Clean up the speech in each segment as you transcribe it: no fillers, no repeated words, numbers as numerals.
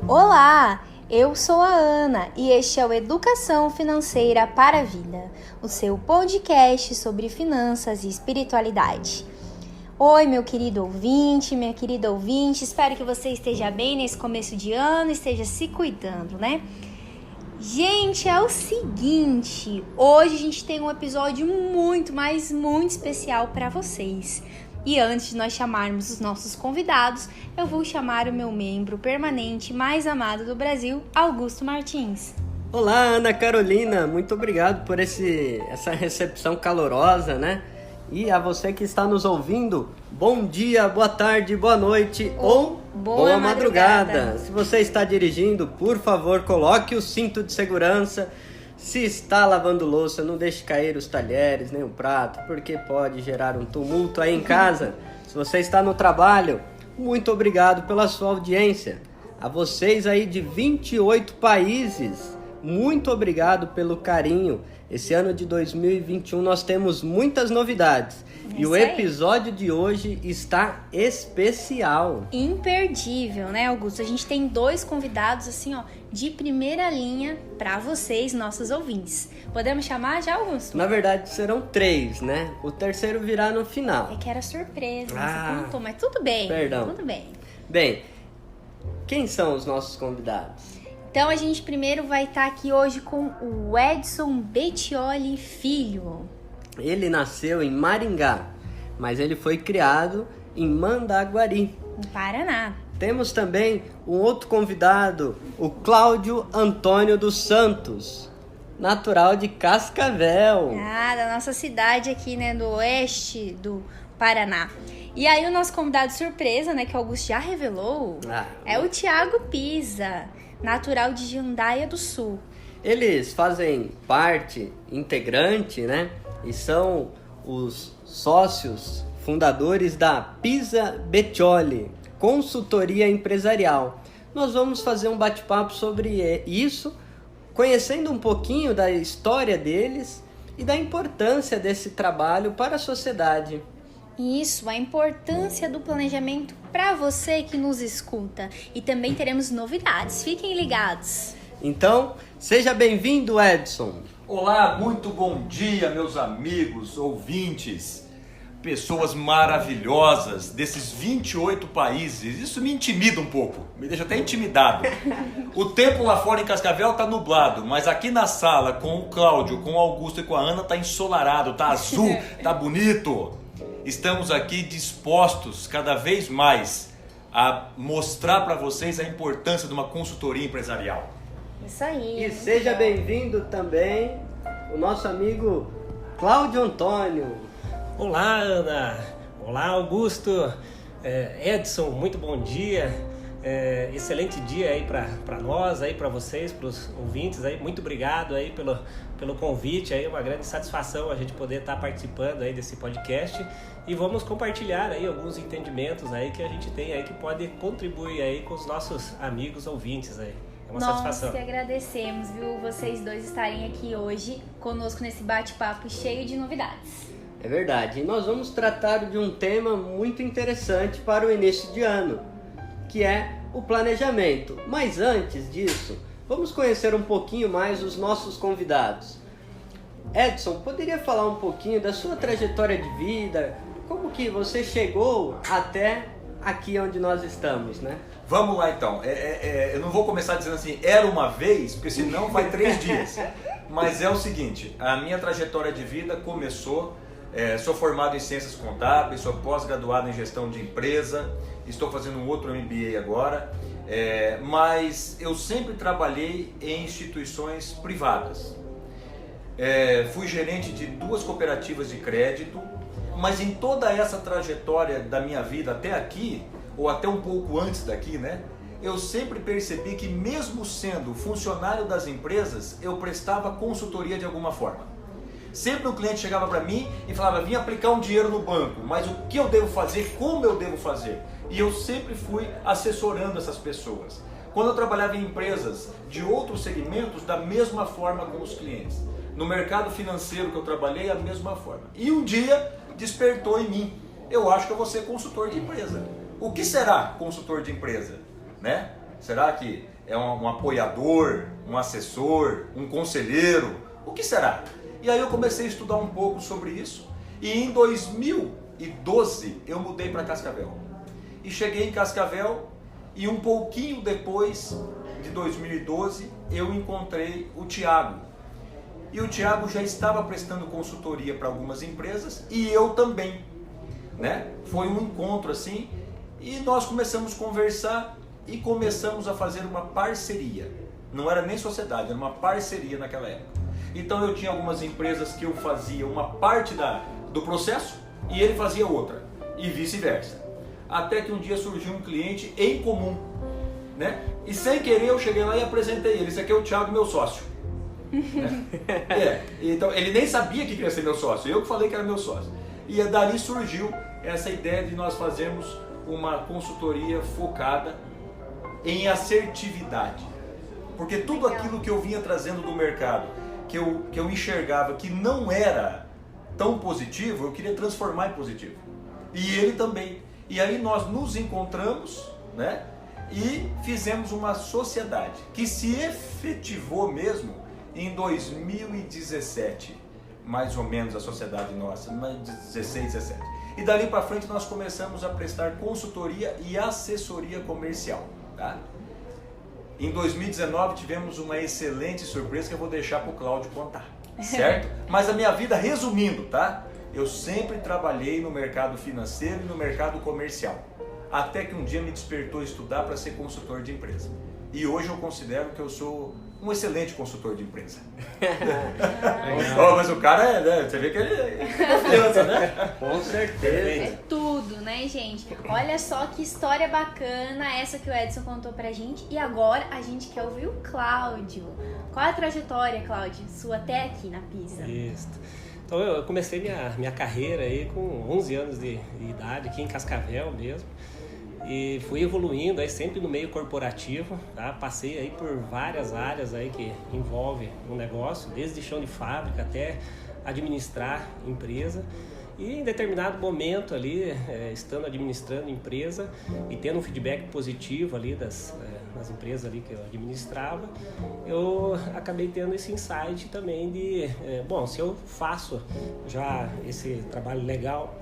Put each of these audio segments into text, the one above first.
Olá, eu sou a Ana e este é o Educação Financeira para a Vida, o seu podcast sobre finanças e espiritualidade. Oi, meu querido ouvinte, minha querida ouvinte, espero que você esteja bem nesse começo de ano, esteja se cuidando, né? Gente, é o seguinte, hoje a gente tem um episódio muito especial para vocês. E antes de nós chamarmos os nossos convidados, eu vou chamar o meu membro permanente mais amado do Brasil, Augusto Martins. Olá, Ana Carolina, muito obrigado por essa recepção calorosa, né? E a você que está nos ouvindo, bom dia, boa tarde, boa noite ou boa madrugada. Se você está dirigindo, por favor, coloque o cinto de segurança. Se está lavando louça, não deixe cair os talheres, nem o prato, porque pode gerar um tumulto aí em casa. Se você está no trabalho, muito obrigado pela sua audiência. A vocês aí de 28 países, muito obrigado pelo carinho. Esse ano de 2021 nós temos muitas novidades. E o episódio de hoje está especial. Imperdível, né, Augusto? A gente tem 2 convidados, assim, ó, de primeira linha para vocês, nossos ouvintes. Podemos chamar já, Augusto? Na verdade, serão 3, né? O terceiro virá no final. É que era surpresa, você contou, mas tudo bem. Perdão. Tudo bem. Bem, quem são os nossos convidados? Então, a gente primeiro vai estar aqui hoje com o Edson Bettioli Filho. Ele nasceu em Maringá, mas ele foi criado em Mandaguari, no Paraná. Temos também um outro convidado, o Cláudio Antônio dos Santos, natural de Cascavel. Da nossa cidade aqui, né, do oeste do Paraná. E aí o nosso convidado surpresa, né, que o Augusto já revelou, é o Thiago Pisa, natural de Jandaia do Sul. Eles fazem parte integrante, né, e são os sócios fundadores da Pisa Bettioli, consultoria empresarial. Nós vamos fazer um bate-papo sobre isso, conhecendo um pouquinho da história deles e da importância desse trabalho para a sociedade. Isso, a importância do planejamento para você que nos escuta. E também teremos novidades, fiquem ligados. Então, seja bem-vindo, Edson. Olá, muito bom dia, meus amigos, ouvintes, pessoas maravilhosas desses 28 países. Isso me intimida um pouco, me deixa até intimidado. O tempo lá fora em Cascavel tá nublado, mas aqui na sala com o Cláudio, com o Augusto e com a Ana tá ensolarado, tá azul, tá bonito. Estamos aqui dispostos cada vez mais a mostrar para vocês a importância de uma consultoria empresarial. Isso aí. E seja bem-vindo também o nosso amigo Cláudio Antônio. Olá, Ana. Olá, Augusto. Edson, muito bom dia. Excelente dia aí para nós, aí para vocês, para os ouvintes aí. Muito obrigado aí pelo convite aí, uma grande satisfação a gente poder estar participando aí desse podcast e vamos compartilhar aí alguns entendimentos aí que a gente tem aí que pode contribuir aí com os nossos amigos ouvintes aí. É uma satisfação. Nós que agradecemos, viu, vocês dois estarem aqui hoje conosco nesse bate-papo cheio de novidades. É verdade, e nós vamos tratar de um tema muito interessante para o início de ano, que é o planejamento. Mas antes disso, vamos conhecer um pouquinho mais os nossos convidados. Edson, poderia falar um pouquinho da sua trajetória de vida? Como que você chegou até aqui onde nós estamos, né? Vamos lá então, eu não vou começar dizendo assim, era uma vez, porque senão vai 3 dias. Mas é o seguinte, a minha trajetória de vida começou, sou formado em Ciências Contábeis, sou pós-graduado em Gestão de Empresa, estou fazendo um outro MBA agora, mas eu sempre trabalhei em instituições privadas. Fui gerente de 2 cooperativas de crédito, mas em toda essa trajetória da minha vida até aqui, ou até um pouco antes daqui, né? Eu sempre percebi que mesmo sendo funcionário das empresas, eu prestava consultoria de alguma forma. Sempre um cliente chegava para mim e falava, vim aplicar um dinheiro no banco, mas o que eu devo fazer, como eu devo fazer? E eu sempre fui assessorando essas pessoas. Quando eu trabalhava em empresas de outros segmentos, da mesma forma com os clientes. No mercado financeiro que eu trabalhei, a mesma forma. E um dia despertou em mim, eu acho que eu vou ser consultor de empresa. O que será consultor de empresa? Né? Será que É um apoiador, um assessor, um conselheiro? O que será? E aí eu comecei a estudar um pouco sobre isso e em 2012 eu mudei para Cascavel. E cheguei em Cascavel e um pouquinho depois de 2012 eu encontrei o Thiago. E o Thiago já estava prestando consultoria para algumas empresas e eu também, né? Foi um encontro assim e nós começamos a conversar e começamos a fazer uma parceria. Não era nem sociedade, era uma parceria naquela época. Então eu tinha algumas empresas que eu fazia uma parte do processo e ele fazia outra e vice-versa. Até que um dia surgiu um cliente em comum, né? E sem querer eu cheguei lá e apresentei ele. Esse aqui é o Thiago, meu sócio. Então ele nem sabia que queria ser meu sócio, eu que falei que era meu sócio. E dali surgiu essa ideia de nós fazermos uma consultoria focada em assertividade. Porque tudo aquilo que eu vinha trazendo do mercado, que eu enxergava que não era tão positivo, eu queria transformar em positivo. E ele também. E aí nós nos encontramos, né? E fizemos uma sociedade que se efetivou mesmo em 2017, mais ou menos a sociedade nossa, 16, 17. E dali para frente nós começamos a prestar consultoria e assessoria comercial, tá? Em 2019 tivemos uma excelente surpresa que eu vou deixar para o Cláudio contar, certo? Mas a minha vida, resumindo, tá? Eu sempre trabalhei no mercado financeiro e no mercado comercial. Até que um dia me despertou estudar para ser consultor de empresa. E hoje eu considero que eu sou um excelente consultor de empresa. Mas o cara, né, você vê que ele é confiança, né? Com certeza. É tudo, né, gente? Olha só que história bacana essa que o Edson contou pra gente. E agora a gente quer ouvir o Cláudio. Qual é a trajetória, Cláudio, sua até aqui na Pisa? Isso. Então eu comecei minha carreira aí com 11 anos de idade, aqui em Cascavel mesmo. E fui evoluindo aí sempre no meio corporativo, tá? Passei aí por várias áreas aí que envolve o negócio, desde chão de fábrica até administrar empresa. E em determinado momento ali, estando administrando empresa e tendo um feedback positivo ali das empresas ali que eu administrava, eu acabei tendo esse insight também de, se eu faço já esse trabalho legal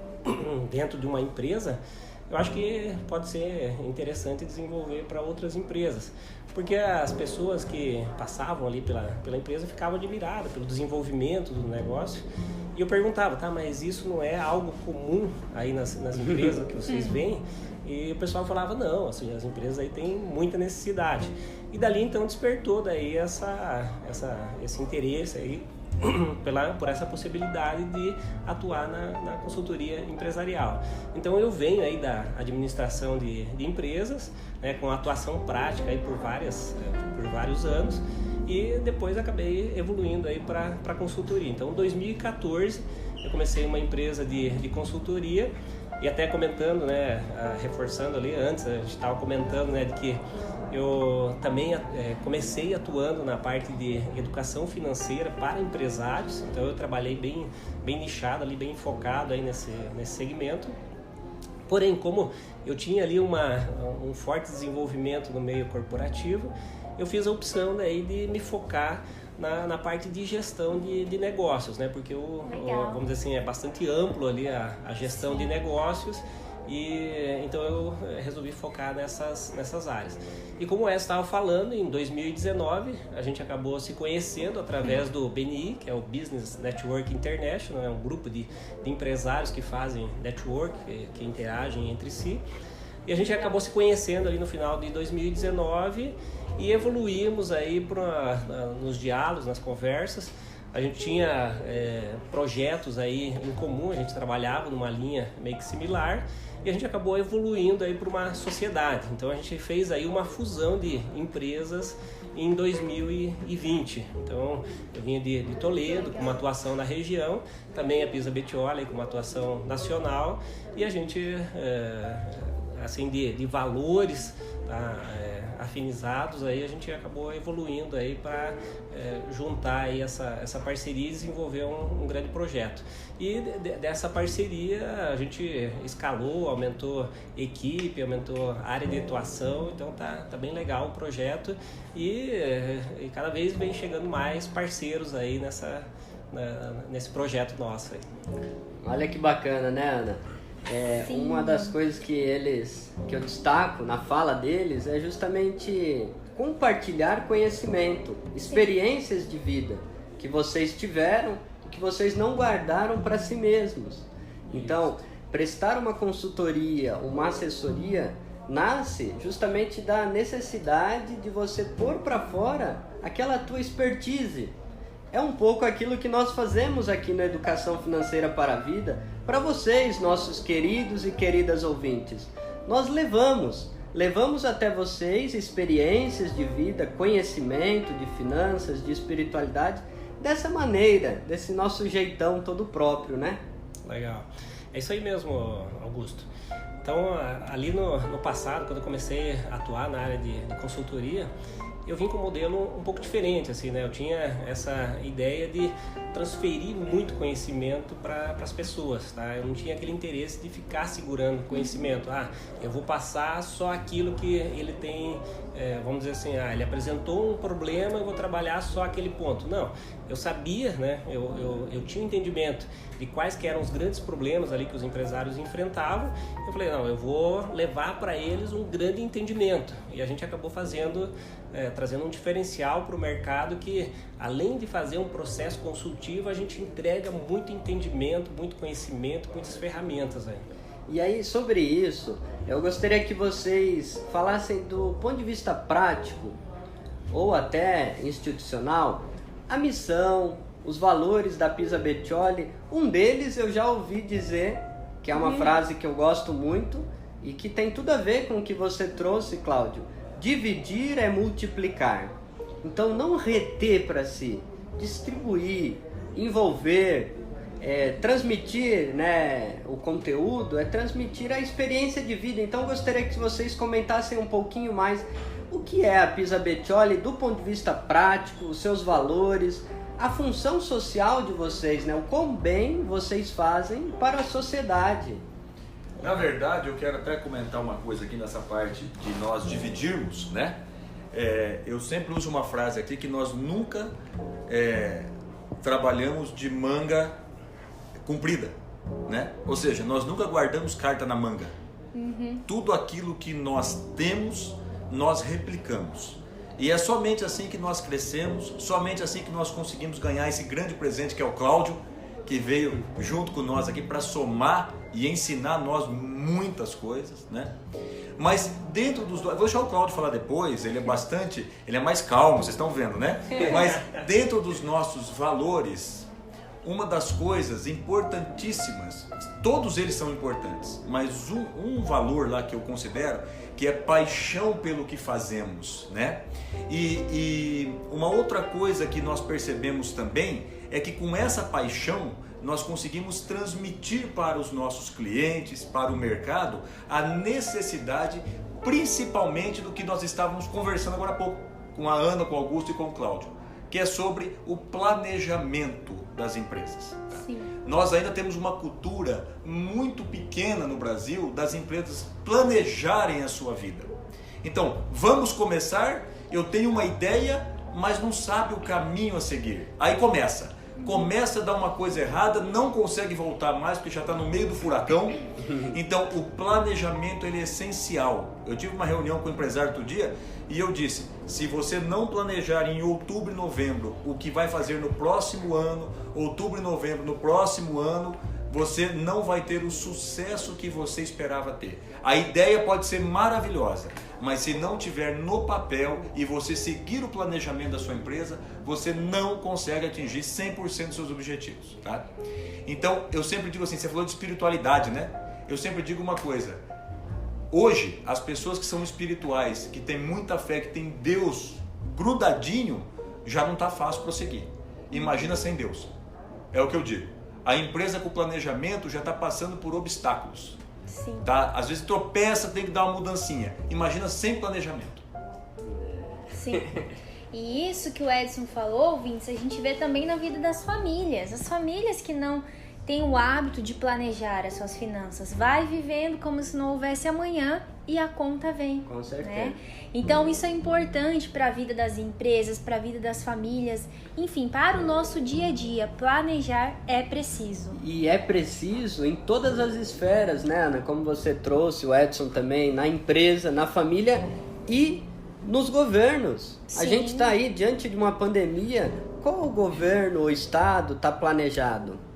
dentro de uma empresa, eu acho que pode ser interessante desenvolver para outras empresas, porque as pessoas que passavam ali pela empresa ficavam admiradas pelo desenvolvimento do negócio. E eu perguntava, tá, mas isso não é algo comum aí nas empresas que vocês veem? E o pessoal falava, não, assim, as empresas aí têm muita necessidade. E dali então despertou daí esse interesse aí por essa possibilidade de atuar na consultoria empresarial. Então eu venho aí da administração de empresas, né, com atuação prática aí por vários anos, e depois acabei evoluindo aí para consultoria. Então em 2014 eu comecei uma empresa de consultoria, e até comentando, né, reforçando ali antes, a gente estava comentando, né, de que eu também comecei atuando na parte de educação financeira para empresários. Então eu trabalhei bem nichado ali, bem focado aí nesse segmento. Porém, como eu tinha ali um forte desenvolvimento no meio corporativo, eu fiz a opção daí de me focar na parte de gestão de negócios, né? Porque vamos dizer assim, é bastante amplo ali a gestão de negócios. E então eu resolvi focar nessas áreas. E como o Edson estava falando, em 2019 a gente acabou se conhecendo através do BNI, que é o Business Network International, é um grupo de empresários que fazem network, que interagem entre si. E a gente acabou se conhecendo ali no final de 2019 e evoluímos aí nos diálogos, nas conversas. A gente tinha projetos aí em comum, a gente trabalhava numa linha meio que similar, e a gente acabou evoluindo aí para uma sociedade. Então a gente fez aí uma fusão de empresas em 2020. Então eu vinha de Toledo com uma atuação na região, também a Pisa Betiola com uma atuação nacional, e a gente assim, de valores, tá, afinizados, aí a gente acabou evoluindo aí para juntar aí essa parceria e desenvolver um grande projeto. E dessa parceria a gente escalou, aumentou equipe, aumentou área de atuação, então tá bem legal o projeto e cada vez vem chegando mais parceiros aí nesse projeto nosso aí. Olha que bacana, né, Ana? Uma das coisas que eu destaco na fala deles é justamente compartilhar conhecimento, experiências de vida que vocês tiveram e que vocês não guardaram para si mesmos. Então, prestar uma consultoria, uma assessoria, nasce justamente da necessidade de você pôr para fora aquela tua expertise. É um pouco aquilo que nós fazemos aqui na Educação Financeira para a Vida, para vocês, nossos queridos e queridas ouvintes. Nós levamos até vocês experiências de vida, conhecimento de finanças, de espiritualidade, dessa maneira, desse nosso jeitão todo próprio, né? Legal. É isso aí mesmo, Augusto. Então, ali no passado, quando eu comecei a atuar na área de consultoria, eu vim com um modelo um pouco diferente, assim, né? Eu tinha essa ideia de transferir muito conhecimento para as pessoas, tá? Eu não tinha aquele interesse de ficar segurando conhecimento. Eu vou passar só aquilo que ele tem, vamos dizer assim, ele apresentou um problema, eu vou trabalhar só aquele ponto. Não, eu sabia, né? Eu tinha um entendimento de quais que eram os grandes problemas ali que os empresários enfrentavam. Eu falei, não, eu vou levar para eles um grande entendimento. E a gente acabou trazendo um diferencial para o mercado que, além de fazer um processo consultivo, a gente entrega muito entendimento, muito conhecimento, muitas ferramentas aí. E aí, sobre isso, eu gostaria que vocês falassem do ponto de vista prático ou até institucional, a missão, os valores da Pisa Beccioli. Um deles eu já ouvi dizer, que é uma frase que eu gosto muito e que tem tudo a ver com o que você trouxe, Cláudio. Dividir é multiplicar. Então, não reter para si, distribuir, envolver, transmitir, né, o conteúdo, transmitir a experiência de vida. Então, eu gostaria que vocês comentassem um pouquinho mais o que é a Pisa Beccioli do ponto de vista prático, os seus valores, a função social de vocês, né, o quão bem vocês fazem para a sociedade. Na verdade, eu quero até comentar uma coisa aqui nessa parte de nós dividirmos, né? Eu sempre uso uma frase aqui que nós nunca trabalhamos de manga comprida, né? Ou seja, nós nunca guardamos carta na manga. Tudo aquilo que nós temos, nós replicamos. E é somente assim que nós crescemos, somente assim que nós conseguimos ganhar esse grande presente que é o Cláudio, que veio junto com nós aqui para somar e ensinar a nós muitas coisas, né? Mas dentro dos... Vou deixar o Cláudio falar depois, ele é mais calmo, vocês estão vendo, né? Mas dentro dos nossos valores, uma das coisas importantíssimas, todos eles são importantes, mas um valor lá que eu considero, que é paixão pelo que fazemos, né? E uma outra coisa que nós percebemos também é que com essa paixão nós conseguimos transmitir para os nossos clientes, para o mercado, a necessidade principalmente do que nós estávamos conversando agora há pouco, com a Ana, com o Augusto e com o Cláudio, que é sobre o planejamento das empresas. Sim. Nós ainda temos uma cultura muito pequena no Brasil das empresas planejarem a sua vida. Então, vamos começar, eu tenho uma ideia, mas não sabe o caminho a seguir. Aí começa a dar uma coisa errada, não consegue voltar mais porque já está no meio do furacão. Então o planejamento ele é essencial. Eu tive uma reunião com o empresário outro dia e eu disse, se você não planejar em outubro e novembro o que vai fazer no próximo ano, outubro e novembro no próximo ano, você não vai ter o sucesso que você esperava ter. A ideia pode ser maravilhosa, mas se não tiver no papel e você seguir o planejamento da sua empresa, você não consegue atingir 100% dos seus objetivos, tá? Então, eu sempre digo assim, você falou de espiritualidade, né? Eu sempre digo uma coisa, hoje, as pessoas que são espirituais, que têm muita fé, que têm Deus grudadinho, já não está fácil prosseguir. Imagina sem Deus. É o que eu digo. A empresa com planejamento já está passando por obstáculos. Sim. Tá? Às vezes tropeça, tem que dar uma mudancinha. Imagina sem planejamento. Sim. E isso que o Edson falou, Vince, a gente vê também na vida das famílias. As famílias que não têm o hábito de planejar as suas finanças, vai vivendo como se não houvesse amanhã e a conta vem. Com certeza. Né? Então isso é importante para a vida das empresas, para a vida das famílias, enfim, para o nosso dia a dia. Planejar é preciso. E é preciso em todas as esferas, né, Ana? Como você trouxe, o Edson também, na empresa, na família e nos governos. Sim. A gente está aí diante de uma pandemia. Qual o governo, o Estado está planejado?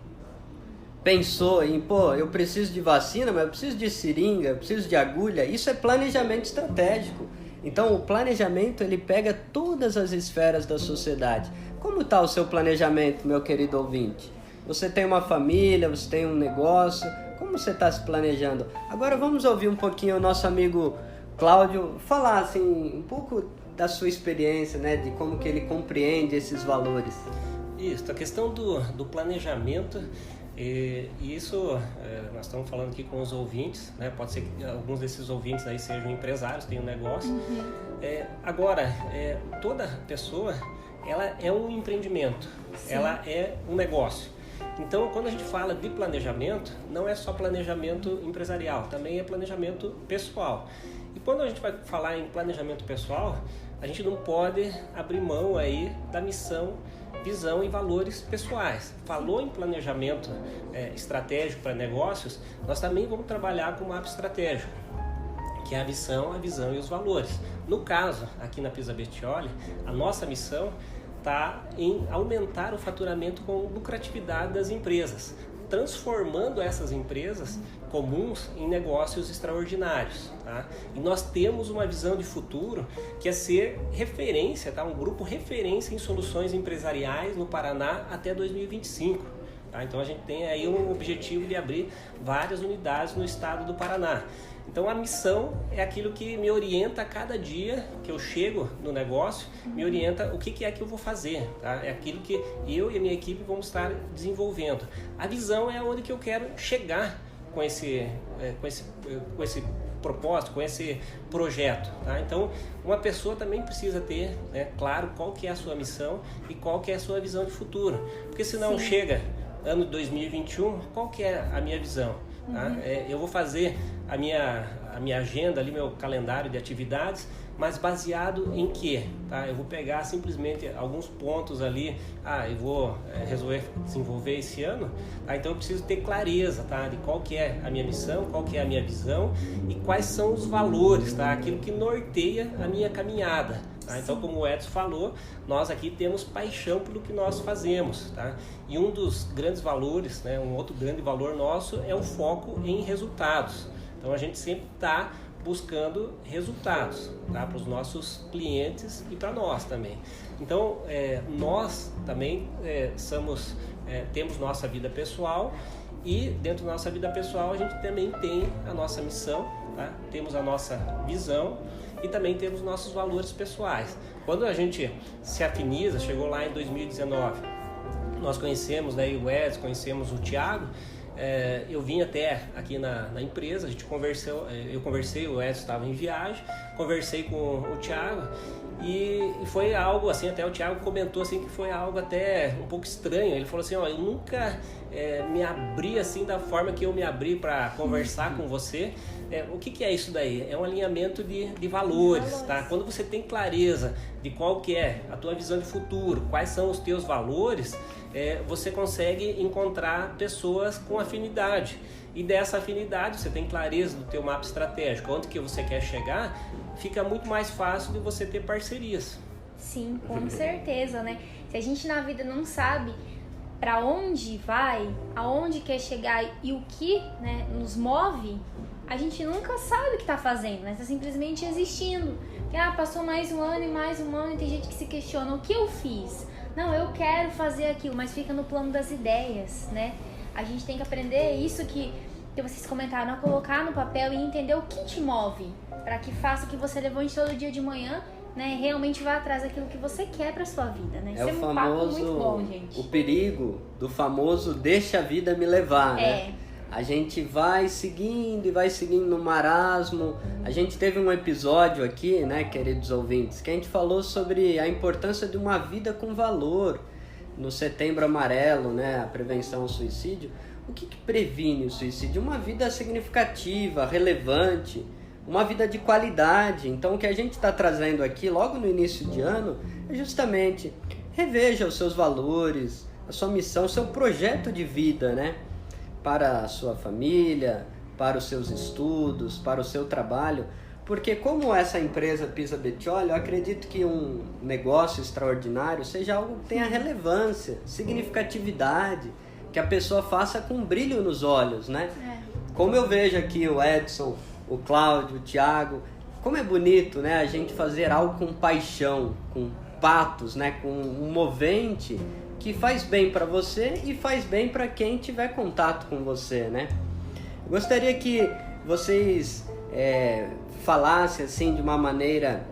Pensou em, eu preciso de vacina, mas eu preciso de seringa, eu preciso de agulha. Isso é planejamento estratégico. Então, o planejamento, ele pega todas as esferas da sociedade. Como está o seu planejamento, meu querido ouvinte? Você tem uma família, você tem um negócio, como você está se planejando? Agora vamos ouvir um pouquinho o nosso amigo Cláudio falar assim, um pouco da sua experiência, né, de como que ele compreende esses valores. Isso, a questão do planejamento, e isso nós estamos falando aqui com os ouvintes, né? Pode ser que alguns desses ouvintes aí sejam empresários, tenham um negócio. Agora, toda pessoa, ela é um empreendimento, sim, ela é um negócio. Então, quando a gente fala de planejamento, não é só planejamento empresarial, também é planejamento pessoal. E quando a gente vai falar em planejamento pessoal, a gente não pode abrir mão aí da missão, visão e valores pessoais. Falou em planejamento estratégico para negócios, nós também vamos trabalhar com o mapa estratégico, que é a missão, a visão e os valores. No caso, aqui na Pisa Betioli, a nossa missão está em aumentar o faturamento com lucratividade das empresas, transformando essas empresas comuns em negócios extraordinários. Tá? E nós temos uma visão de futuro que é ser referência, tá? Um grupo referência em soluções empresariais no Paraná até 2025. Tá? Então a gente tem aí um objetivo de abrir várias unidades no estado do Paraná. Então a missão é aquilo que me orienta a cada dia que eu chego no negócio, me orienta o que é que eu vou fazer, tá? É aquilo que eu e a minha equipe vamos estar desenvolvendo. A visão é onde que eu quero chegar com esse propósito, com esse projeto, tá? Então uma pessoa também precisa ter, né, claro qual que é a sua missão e qual que é a sua visão de futuro, porque senão Sim. chega ano 2021, qual que é a minha visão? Tá? Eu vou fazer a minha agenda, ali, meu calendário de atividades, mas baseado em quê? Tá? Eu vou pegar simplesmente alguns pontos ali, eu vou resolver desenvolver esse ano, tá? Então eu preciso ter clareza, tá? De qual que é a minha missão, qual que é a minha visão e quais são os valores, tá? Aquilo que norteia a minha caminhada. Tá? Então, como o Edson falou, nós aqui temos paixão pelo que nós fazemos, tá? E um dos grandes valores, né, um outro grande valor nosso é o foco em resultados. Então a gente sempre está buscando resultados, tá? Para os nossos clientes e para nós também. Então nós também temos nossa vida pessoal e dentro da nossa vida pessoal a gente também tem a nossa missão, tá? Temos a nossa visão e também temos nossos valores pessoais. Quando a gente se afiniza, chegou lá em 2019, nós conhecemos, né, o Edson, conhecemos o Thiago, eu vim até aqui na empresa, a gente conversou, eu conversei, o Edson estava em viagem, conversei com o Thiago e foi algo assim, até o Thiago comentou assim que foi algo até um pouco estranho. Ele falou assim, eu nunca me abri assim da forma que eu me abri para conversar com você. O que é isso daí? É um alinhamento de valores, tá? Quando você tem clareza de qual que é a tua visão de futuro, quais são os teus valores, você consegue encontrar pessoas com afinidade. E dessa afinidade, você tem clareza do teu mapa estratégico, onde que você quer chegar, fica muito mais fácil de você ter parcerias. Sim, com certeza, né? Se a gente na vida não sabe para onde vai, aonde quer chegar e o que, né, nos move, a gente nunca sabe o que está fazendo, né? Está simplesmente existindo. Passou mais um ano e tem gente que se questiona, o que eu fiz? Não, eu quero fazer aquilo, mas fica no plano das ideias, né? A gente tem que aprender isso que vocês comentaram, a colocar no papel e entender o que te move, para que faça o que você levante todo dia de manhã, né? Realmente vá atrás daquilo que você quer para sua vida, né? Isso é um papo muito bom, gente. O perigo do famoso deixa a vida me levar, né? a gente vai seguindo e vai seguindo no marasmo. A gente teve um episódio aqui, né, queridos ouvintes, que a gente falou sobre a importância de uma vida com valor. No Setembro Amarelo, né, a prevenção ao suicídio. O que previne o suicídio? Uma vida significativa, relevante, uma vida de qualidade. Então o que a gente está trazendo aqui logo no início de ano é justamente reveja os seus valores, a sua missão, o seu projeto de vida, né? Para a sua família, para os seus estudos, para o seu trabalho. Porque como essa empresa Pisa Bettioli, eu acredito que um negócio extraordinário seja algo que tenha relevância, significatividade, que a pessoa faça com brilho nos olhos, né? Como eu vejo aqui o Edson, o Cláudio, o Thiago, como é bonito, né? A gente fazer algo com paixão, com patos, né? Com um movente que faz bem para você e faz bem para quem tiver contato com você, né? Eu gostaria que vocês falassem assim de uma maneira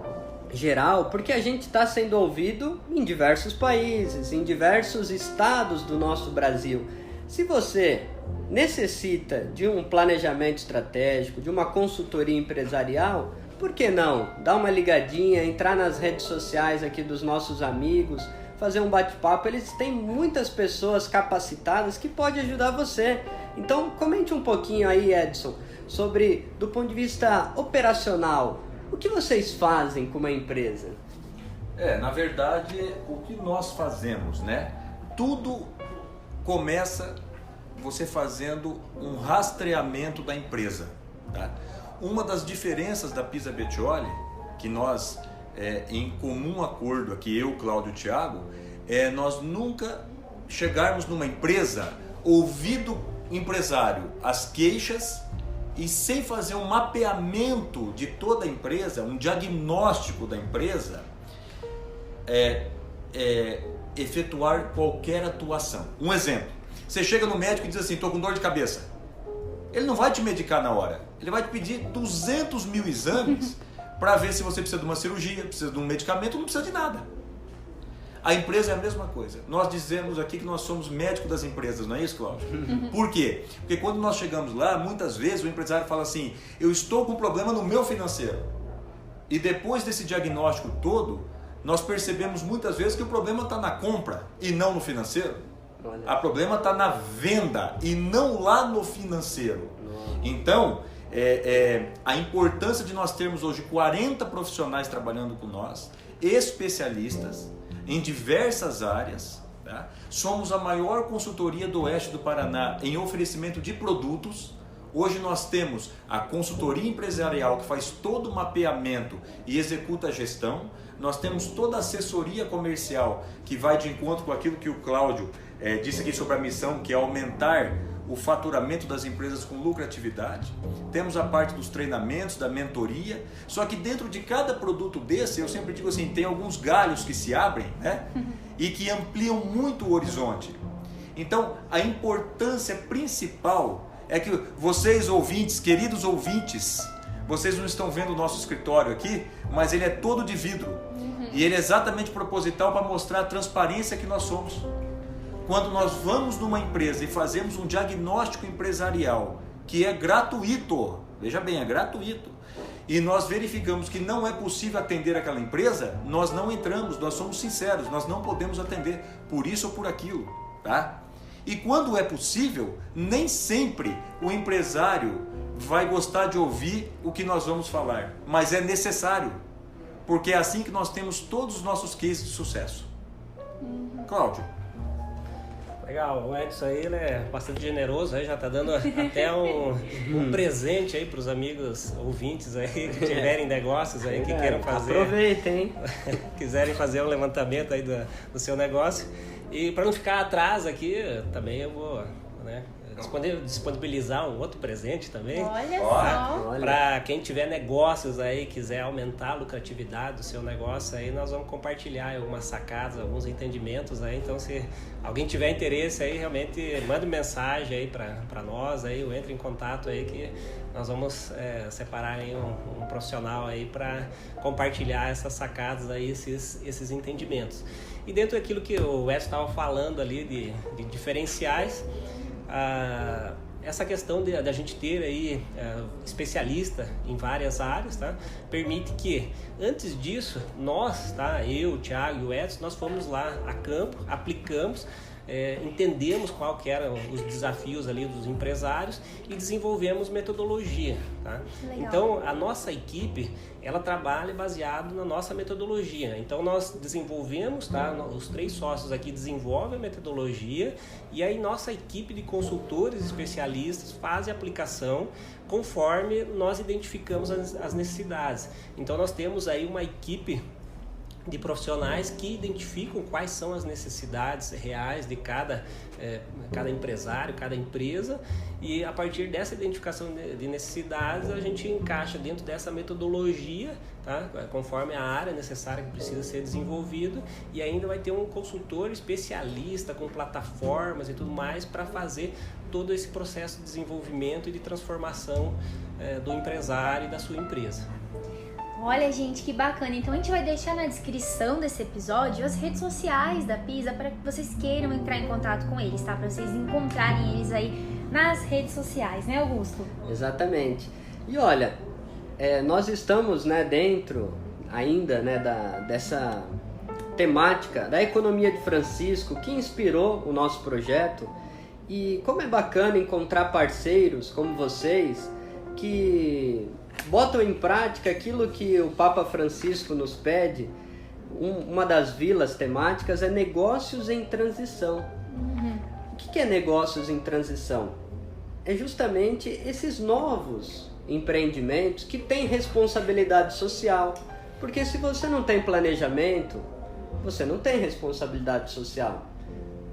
geral, porque a gente está sendo ouvido em diversos países, em diversos estados do nosso Brasil. Se você necessita de um planejamento estratégico, de uma consultoria empresarial, por que não dar uma ligadinha, entrar nas redes sociais aqui dos nossos amigos, fazer um bate-papo? Eles têm muitas pessoas capacitadas que podem ajudar você. Então comente um pouquinho aí, Edson, sobre, do ponto de vista operacional, o que vocês fazem com uma empresa? Na verdade, o que nós fazemos, né? Tudo começa você fazendo um rastreamento da empresa, tá? Uma das diferenças da Pisa Bettioli, que nós, em comum acordo aqui, eu, Cláudio e Thiago, nós nunca chegarmos numa empresa, ouvir do empresário as queixas e sem fazer um mapeamento de toda a empresa, um diagnóstico da empresa, efetuar qualquer atuação. Um exemplo, você chega no médico e diz assim, estou com dor de cabeça. Ele não vai te medicar na hora, ele vai te pedir 200 mil exames para ver se você precisa de uma cirurgia, precisa de um medicamento, não precisa de nada. A empresa é a mesma coisa. Nós dizemos aqui que nós somos médicos das empresas, não é isso, Cláudio? Por quê? Porque quando nós chegamos lá, muitas vezes o empresário fala assim, eu estou com um problema no meu financeiro. E depois desse diagnóstico todo, nós percebemos muitas vezes que o problema está na compra e não no financeiro. O problema está na venda e não lá no financeiro. Então, a importância de nós termos hoje 40 profissionais trabalhando com nós, especialistas, em diversas áreas, tá? Somos a maior consultoria do oeste do Paraná em oferecimento de produtos. Hoje nós temos a consultoria empresarial que faz todo o mapeamento e executa a gestão. Nós temos toda a assessoria comercial que vai de encontro com aquilo que o Cláudio disse aqui sobre a missão, que é aumentar o faturamento das empresas com lucratividade. Temos a parte dos treinamentos, da mentoria. Só que dentro de cada produto desse, eu sempre digo assim, tem alguns galhos que se abrem, né? E que ampliam muito o horizonte. Então, a importância principal é que vocês ouvintes, queridos ouvintes, vocês não estão vendo o nosso escritório aqui, mas ele é todo de vidro. E ele é exatamente proposital para mostrar a transparência que nós somos. Quando nós vamos numa empresa e fazemos um diagnóstico empresarial que é gratuito, veja bem, é gratuito, e nós verificamos que não é possível atender aquela empresa, nós não entramos, nós somos sinceros, nós não podemos atender por isso ou por aquilo, tá? E quando é possível, nem sempre o empresário vai gostar de ouvir o que nós vamos falar, mas é necessário, porque é assim que nós temos todos os nossos cases de sucesso. Cláudio. Legal, o Edson aí, ele é bastante generoso, aí já está dando até um presente aí para os amigos ouvintes aí que tiverem negócios aí que queiram fazer. Aproveitem, quiserem fazer um levantamento aí do seu negócio. E para não ficar atrás aqui, também eu vou, né, disponibilizar um outro presente também. Olha só! Para quem tiver negócios aí, quiser aumentar a lucratividade do seu negócio, aí nós vamos compartilhar algumas sacadas, alguns entendimentos aí. Então, se alguém tiver interesse aí, realmente mande mensagem aí para nós aí, ou entre em contato aí que nós vamos separar aí um profissional aí para compartilhar essas sacadas aí, esses entendimentos. E dentro daquilo que o Edson estava falando ali de diferenciais, essa questão de a gente ter aí especialista em várias áreas, tá? Permite que, antes disso, nós, tá? Eu, o Thiago e o Edson, nós fomos lá a campo, aplicamos, entendemos qual que eram os desafios ali dos empresários e desenvolvemos metodologia, tá? Legal. Então, a nossa equipe, ela trabalha baseado na nossa metodologia. Então, nós desenvolvemos, tá? Os 3 sócios aqui desenvolvem a metodologia e aí nossa equipe de consultores especialistas faz a aplicação conforme nós identificamos as necessidades. Então, nós temos aí uma equipe de profissionais que identificam quais são as necessidades reais de cada empresário, cada empresa, e a partir dessa identificação de necessidades a gente encaixa dentro dessa metodologia, tá? Conforme a área necessária que precisa ser desenvolvido, e ainda vai ter um consultor especialista com plataformas e tudo mais para fazer todo esse processo de desenvolvimento e de transformação do empresário e da sua empresa. Olha, gente, que bacana. Então a gente vai deixar na descrição desse episódio as redes sociais da Pisa para que vocês queiram entrar em contato com eles, tá? Para vocês encontrarem eles aí nas redes sociais, né, Augusto? Exatamente. E olha, nós estamos, né, dentro ainda, né, dessa temática da economia de Francisco, que inspirou o nosso projeto. E como é bacana encontrar parceiros como vocês que botam em prática aquilo que o Papa Francisco nos pede. Uma das vilas temáticas é negócios em transição. O que é negócios em transição? É justamente esses novos empreendimentos que têm responsabilidade social. Porque se você não tem planejamento, você não tem responsabilidade social.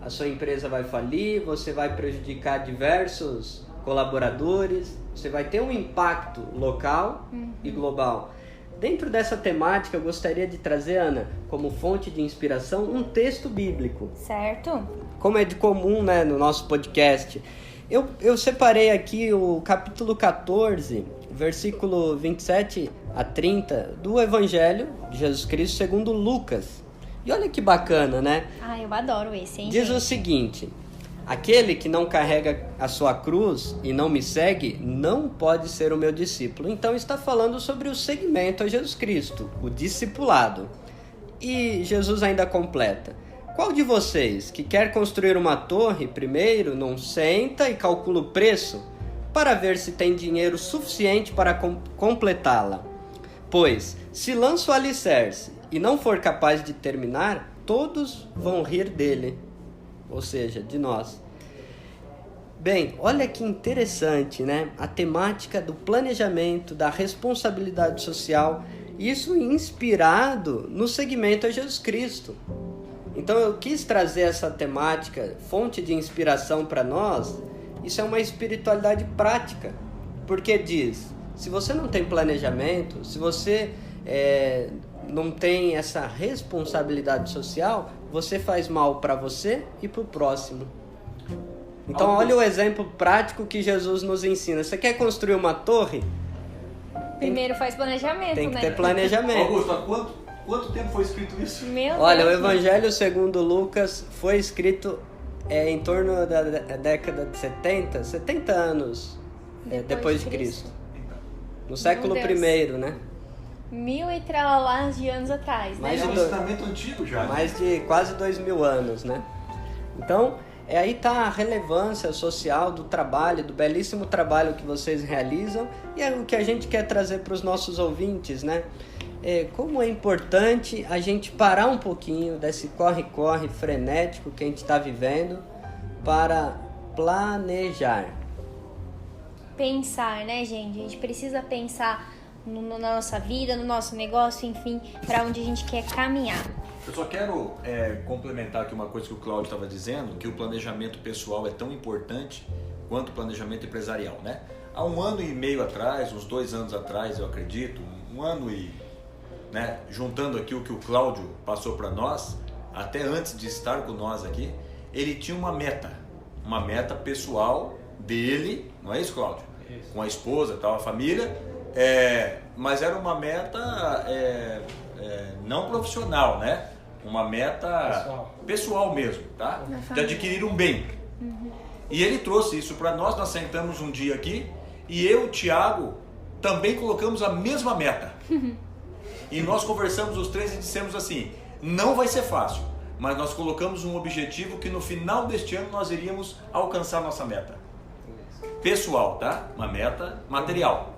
A sua empresa vai falir, você vai prejudicar diversos colaboradores, você vai ter um impacto local e global. Dentro dessa temática, eu gostaria de trazer, Ana, como fonte de inspiração, um texto bíblico. Certo. Como é de comum, né, no nosso podcast, eu separei aqui o capítulo 14, versículo 27 a 30, do Evangelho de Jesus Cristo segundo Lucas. E olha que bacana, né? Ah, eu adoro esse, hein, Diz gente? o seguinte: aquele que não carrega a sua cruz e não me segue, não pode ser o meu discípulo. Então está falando sobre o seguimento a Jesus Cristo, o discipulado. E Jesus ainda completa: qual de vocês que quer construir uma torre, primeiro não senta e calcula o preço para ver se tem dinheiro suficiente para completá-la? Pois, se lança o alicerce e não for capaz de terminar, todos vão rir dele. Ou seja, de nós. Bem, olha que interessante, né? A temática do planejamento, da responsabilidade social, isso inspirado no segmento a Jesus Cristo. Então eu quis trazer essa temática, fonte de inspiração para nós. Isso é uma espiritualidade prática, porque diz, se você não tem planejamento, se você não tem essa responsabilidade social, você faz mal para você e para o próximo. Então olha o exemplo prático que Jesus nos ensina. Você quer construir uma torre? Primeiro faz planejamento, Tem que né? ter planejamento. Augusto, há quanto tempo foi escrito isso? Meu Olha, o Deus. Evangelho segundo Lucas foi escrito em torno da década de 70 anos depois de Cristo. No século Deus. I, né? 1000 e tralalás de anos atrás, né? Mais É um de ensinamento antigo já. Mais de quase 2000 anos, né? Então, aí está a relevância social do trabalho, do belíssimo trabalho que vocês realizam, e é o que a gente quer trazer para os nossos ouvintes, né? Como é importante a gente parar um pouquinho desse corre-corre frenético que a gente está vivendo para planejar. Pensar, né, gente? A gente precisa pensar na nossa vida, no nosso negócio, enfim, para onde a gente quer caminhar. Eu só quero complementar aqui uma coisa que o Cláudio estava dizendo, que o planejamento pessoal é tão importante quanto o planejamento empresarial, né? Há 1 ano e meio atrás, uns 2 anos atrás, eu acredito, 1 ano e... né, juntando aqui o que o Cláudio passou para nós, até antes de estar com nós aqui, ele tinha uma meta pessoal dele, não é isso, Cláudio? Isso. Com a esposa e tal, a família, mas era uma meta não profissional, né? Uma meta pessoal mesmo, tá? De adquirir um bem. E ele trouxe isso para nós sentamos um dia aqui e eu e o Thiago também colocamos a mesma meta. E nós conversamos os três e dissemos assim, não vai ser fácil, mas nós colocamos um objetivo que no final deste ano nós iríamos alcançar nossa meta. Pessoal, tá? Uma meta material.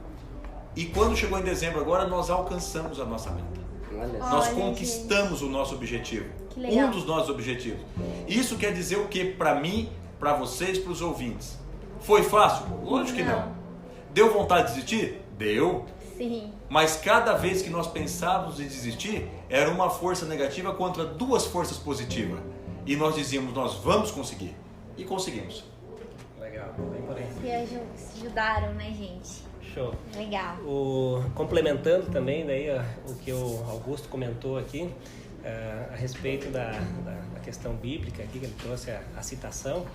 E quando chegou em dezembro agora, nós alcançamos a nossa meta. Nós conquistamos o nosso objetivo. Um dos nossos objetivos. Isso quer dizer o que para mim, para vocês, para os ouvintes? Foi fácil? Lógico que não. Deu vontade de desistir? Deu. Sim. Mas cada vez que nós pensávamos em desistir, era uma força negativa contra duas forças positivas. E nós dizíamos, nós vamos conseguir. E conseguimos. Legal, bem por aí. Se ajudaram, né, gente? Show. Legal. Complementando também daí o que o Augusto comentou aqui, a respeito da questão bíblica aqui, que ele trouxe a citação,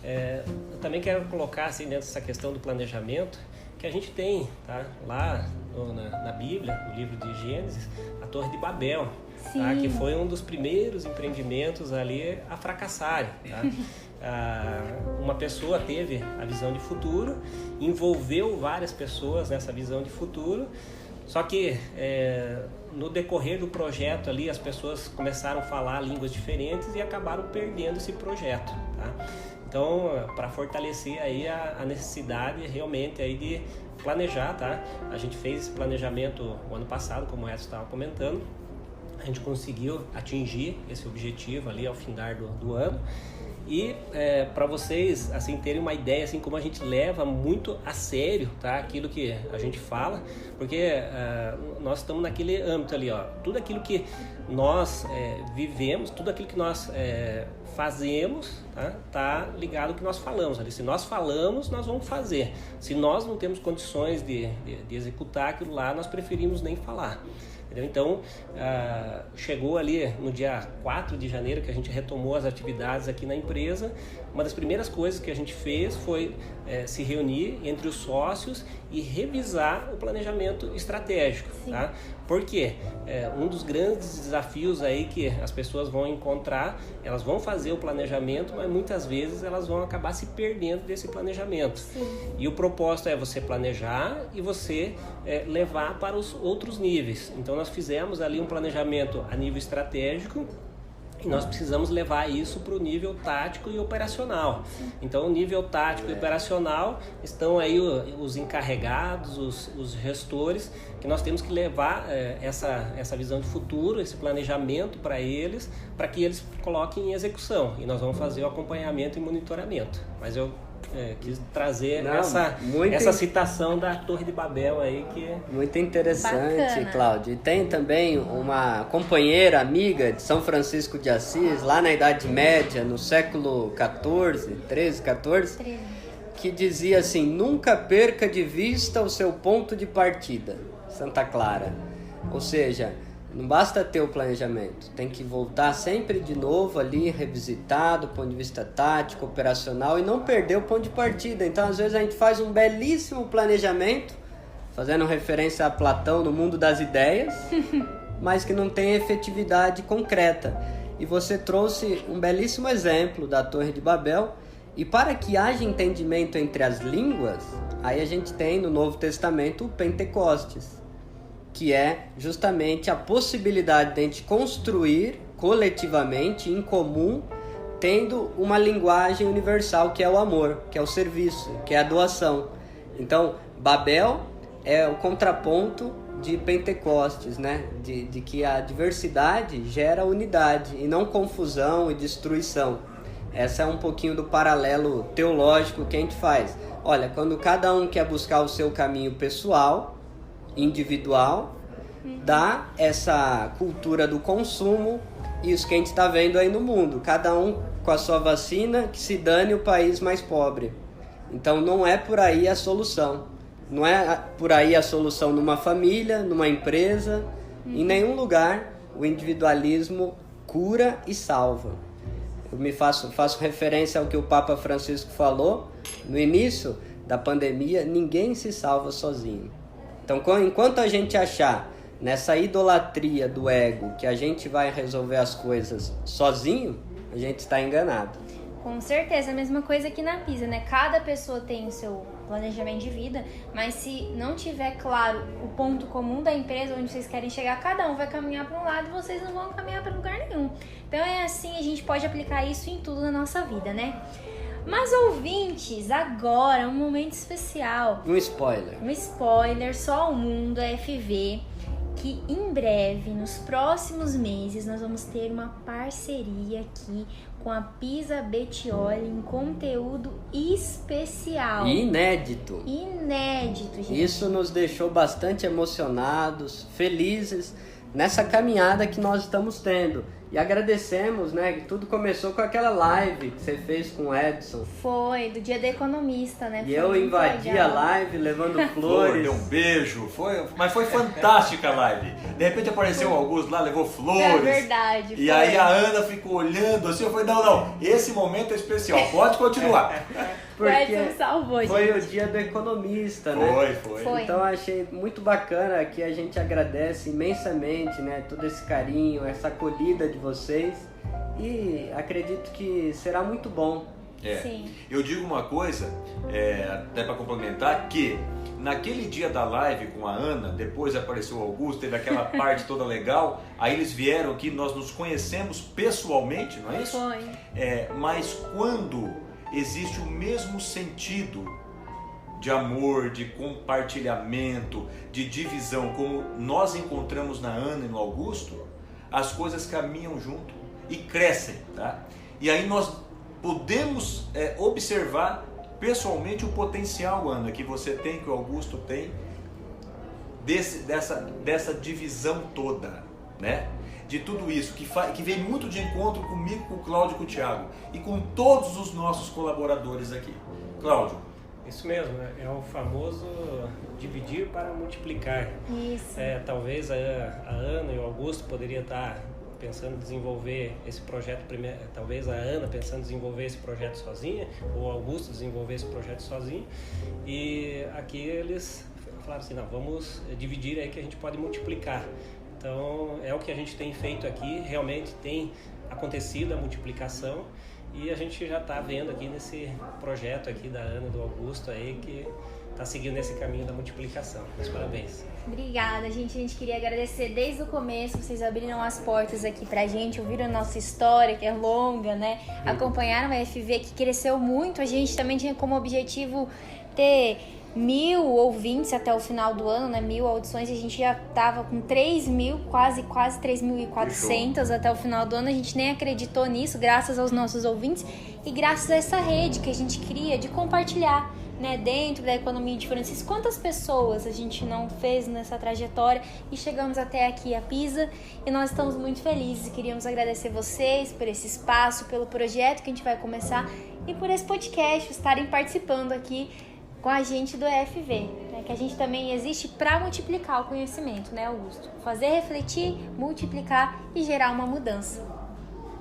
eu também quero colocar assim, dentro dessa questão do planejamento, que a gente tem, tá, lá na Bíblia, no livro de Gênesis, a Torre de Babel, tá, que foi um dos primeiros empreendimentos ali a fracassarem. Tá? Uma pessoa teve a visão de futuro, envolveu várias pessoas nessa visão de futuro, só que no decorrer do projeto ali as pessoas começaram a falar línguas diferentes e acabaram perdendo esse projeto. Tá? Então, para fortalecer aí a necessidade realmente aí de planejar, tá? A gente fez esse planejamento o ano passado, como o Edson estava comentando, a gente conseguiu atingir esse objetivo ali ao findar do ano. E para vocês assim terem uma ideia assim como a gente leva muito a sério, tá, aquilo que a gente fala, porque nós estamos naquele âmbito ali, ó, tudo aquilo que nós vivemos, tudo aquilo que nós fazemos, tá ligado ao que nós falamos ali. Se nós falamos, nós vamos fazer. Se nós não temos condições de executar aquilo lá, nós preferimos nem falar. Então, chegou ali no dia 4 de janeiro que a gente retomou as atividades aqui na empresa. Uma das primeiras coisas que a gente fez foi se reunir entre os sócios e revisar o planejamento estratégico. Tá? Por quê? Um dos grandes desafios aí que as pessoas vão encontrar, elas vão fazer o planejamento, mas muitas vezes elas vão acabar se perdendo desse planejamento. E o propósito é você planejar e você levar para os outros níveis. Então nós fizemos ali um planejamento a nível estratégico e nós precisamos levar isso para o nível tático e operacional. Então, o nível tático e operacional estão aí os encarregados, os gestores, que nós temos que levar essa visão de futuro, esse planejamento para que eles coloquem em execução. E nós vamos fazer o acompanhamento e monitoramento. Mas eu quis trazer essa citação da Torre de Babel aí que muito interessante. Bacana. Cláudio. E tem também uma companheira, amiga de São Francisco de Assis, lá na Idade Média, no século 14, que dizia assim: nunca perca de vista o seu ponto de partida, Santa Clara. Ou seja, não basta ter o planejamento, tem que voltar sempre de novo ali, revisitar do ponto de vista tático, operacional, e não perder o ponto de partida. Então, às vezes, a gente faz um belíssimo planejamento, fazendo referência a Platão no mundo das ideias, mas que não tem efetividade concreta. E você trouxe um belíssimo exemplo da Torre de Babel, e para que haja entendimento entre as línguas, aí a gente tem no Novo Testamento o Pentecostes, que é justamente a possibilidade de a gente construir coletivamente, em comum, tendo uma linguagem universal, que é o amor, que é o serviço, que é a doação. Então, Babel é o contraponto de Pentecostes, né? De que a diversidade gera unidade e não confusão e destruição. Essa é um pouquinho do paralelo teológico que a gente faz. Olha, quando cada um quer buscar o seu caminho pessoal, individual, dá essa cultura do consumo, e isso que a gente está vendo aí no mundo, cada um com a sua vacina, que se dane o país mais pobre. Então não é por aí a solução, não é por aí a solução numa família, numa empresa, em nenhum lugar o individualismo cura e salva. Eu faço referência ao que o Papa Francisco falou no início da pandemia: ninguém se salva sozinho. Então, enquanto a gente achar nessa idolatria do ego que a gente vai resolver as coisas sozinho, a gente está enganado. Com certeza, a mesma coisa aqui na Pisa, né? Cada pessoa tem o seu planejamento de vida, mas se não tiver claro o ponto comum da empresa, onde vocês querem chegar, cada um vai caminhar para um lado e vocês não vão caminhar para lugar nenhum. Então é assim, a gente pode aplicar isso em tudo na nossa vida, né? Mas ouvintes, agora um momento especial. Um spoiler. Um spoiler, só o Mundo FV, que em breve, nos próximos meses, nós vamos ter uma parceria aqui com a Pisa Bettioli em conteúdo especial. Inédito. Inédito, gente. Isso nos deixou bastante emocionados, felizes nessa caminhada que nós estamos tendo. E agradecemos, né, que tudo começou com aquela live que você fez com o Edson. Foi, do Dia do Economista, né? E Foi eu muito invadi legal. a live levando Flor, flores. deu um beijo, mas foi fantástica a live. De repente apareceu o Augusto lá, levou flores. É verdade. E foi. aí a Ana ficou olhando assim, eu falei, não, esse momento é especial, pode continuar. O Edson salvou, gente. Foi o Dia do Economista, né? Foi. Então eu achei muito bacana que a gente agradece imensamente, né, todo esse carinho, essa acolhida de vocês. E acredito que será muito bom. Sim. Eu digo uma coisa, até para complementar, que naquele dia da live com a Ana, depois apareceu o Augusto, teve aquela parte toda legal, aí eles vieram aqui, nós nos conhecemos pessoalmente, não é isso? Foi. Mas quando existe o mesmo sentido de amor, de compartilhamento, de divisão, como nós encontramos na Ana e no Augusto, as coisas caminham junto e crescem, tá? E aí nós podemos observar pessoalmente o potencial, Ana, que você tem, que o Augusto tem, dessa divisão toda, né? De tudo isso, que vem muito de encontro comigo, com o Cláudio e com o Thiago e com todos os nossos colaboradores aqui. Cláudio. Isso mesmo, né? É o famoso dividir para multiplicar. Isso. Talvez a Ana e o Augusto poderiam estar pensando em desenvolver esse projeto primeiro, talvez a Ana pensando em desenvolver esse projeto sozinha, ou o Augusto desenvolver esse projeto sozinho, e aqui eles falaram assim, não, vamos dividir aí que a gente pode multiplicar. Então é o que a gente tem feito aqui, realmente tem acontecido a multiplicação e a gente já está vendo aqui nesse projeto aqui da Ana e do Augusto aí que está seguindo nesse caminho da multiplicação. Meus parabéns. Obrigada, gente. A gente queria agradecer desde o começo. Vocês abriram as portas aqui pra gente, ouviram a nossa história, que é longa, né? Acompanharam a FV, que cresceu muito. A gente também tinha como objetivo ter 1.000 ouvintes até o final do ano, né? 1.000 audições. A gente já tava com 3.000, quase 3.400 até o final do ano. A gente nem acreditou nisso, graças aos nossos ouvintes e graças a essa rede que a gente cria de compartilhar, né, dentro da economia de Francisco. Quantas pessoas a gente não fez nessa trajetória e chegamos até aqui a Pisa e nós estamos muito felizes e queríamos agradecer vocês por esse espaço, pelo projeto que a gente vai começar e por esse podcast, estarem participando aqui com a gente do EFV, né, que a gente também existe para multiplicar o conhecimento, né, Augusto? Fazer refletir, multiplicar e gerar uma mudança.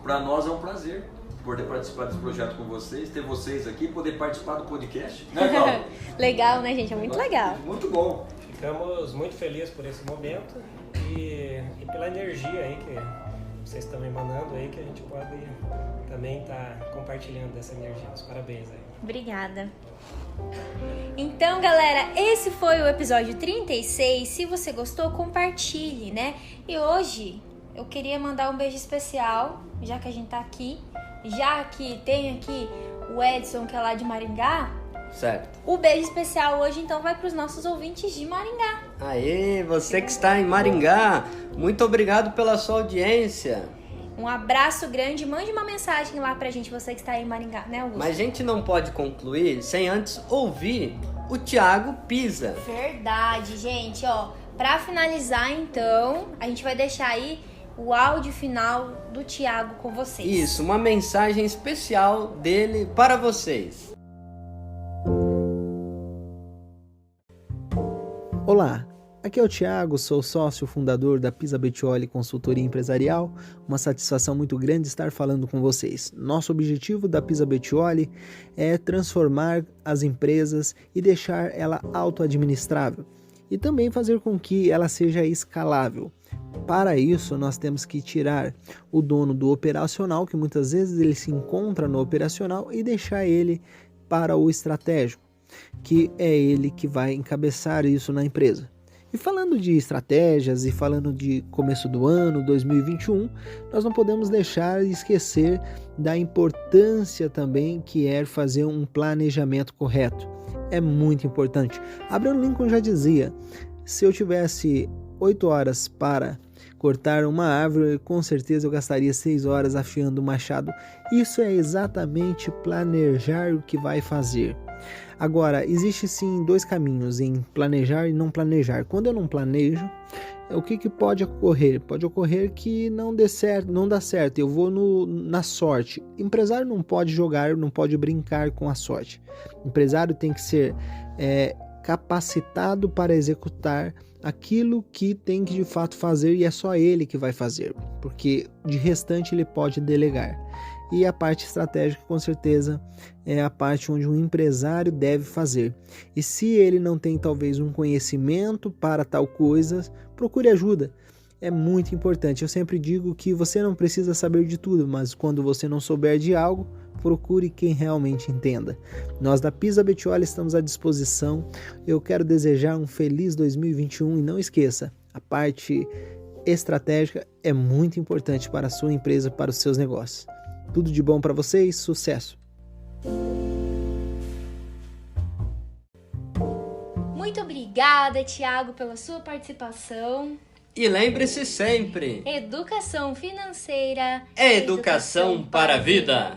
Para nós é um prazer poder participar desse projeto com vocês, ter vocês aqui, poder participar do podcast. Né, Cláudio? Legal, né, gente? É muito legal. Muito bom. Ficamos muito felizes por esse momento e pela energia aí que vocês estão emanando aí, que a gente pode também estar compartilhando dessa energia. Os parabéns aí. Obrigada. Então, galera, esse foi o episódio 36. Se você gostou, compartilhe, né? E hoje eu queria mandar um beijo especial, já que a gente tá aqui, já que tem aqui o Edson, que é lá de Maringá. Certo. O beijo especial hoje, então, vai para os nossos ouvintes de Maringá. Aê, você que está em Maringá, muito obrigado pela sua audiência. Um abraço grande, mande uma mensagem lá pra gente, você que está aí em Maringá, né, Augusto? Mas a gente não pode concluir sem antes ouvir o Thiago Pisa. Verdade, gente, ó. Pra finalizar, então, a gente vai deixar aí o áudio final do Thiago com vocês. Isso, uma mensagem especial dele para vocês. Olá, aqui é o Thiago, sou sócio fundador da Pisa Bettioli Consultoria Empresarial. Uma satisfação muito grande estar falando com vocês. Nosso objetivo da Pisa Bettioli é transformar as empresas e deixar ela auto-administrável. e também fazer com que ela seja escalável. Para isso, nós temos que tirar o dono do operacional, que muitas vezes ele se encontra no operacional, e deixar ele para o estratégico, que é ele que vai encabeçar isso na empresa. E falando de estratégias e falando de começo do ano, 2021, nós não podemos deixar de esquecer da importância também que é fazer um planejamento correto. É muito importante. Abraham Lincoln já dizia, se eu tivesse 8 horas para cortar uma árvore, com certeza eu gastaria 6 horas afiando o machado. Isso é exatamente planejar o que vai fazer. Agora, existe sim 2 caminhos em planejar e não planejar. Quando eu não planejo, o que pode ocorrer? Pode ocorrer que não dê certo, não dá certo, eu vou na sorte. Empresário não pode jogar, não pode brincar com a sorte. Empresário tem que ser capacitado para executar aquilo que tem que de fato fazer, e é só ele que vai fazer, porque de restante ele pode delegar. E a parte estratégica, com certeza, é a parte onde um empresário deve fazer. E se ele não tem talvez um conhecimento para tal coisa, procure ajuda. É muito importante. Eu sempre digo que você não precisa saber de tudo, mas quando você não souber de algo, procure quem realmente entenda. Nós da Pisa Bettioli estamos à disposição. Eu quero desejar um feliz 2021 e não esqueça, a parte estratégica é muito importante para a sua empresa, para os seus negócios. Tudo de bom para vocês, sucesso! Muito obrigada, Thiago, pela sua participação. E lembre-se sempre, Educação financeira é educação para a vida.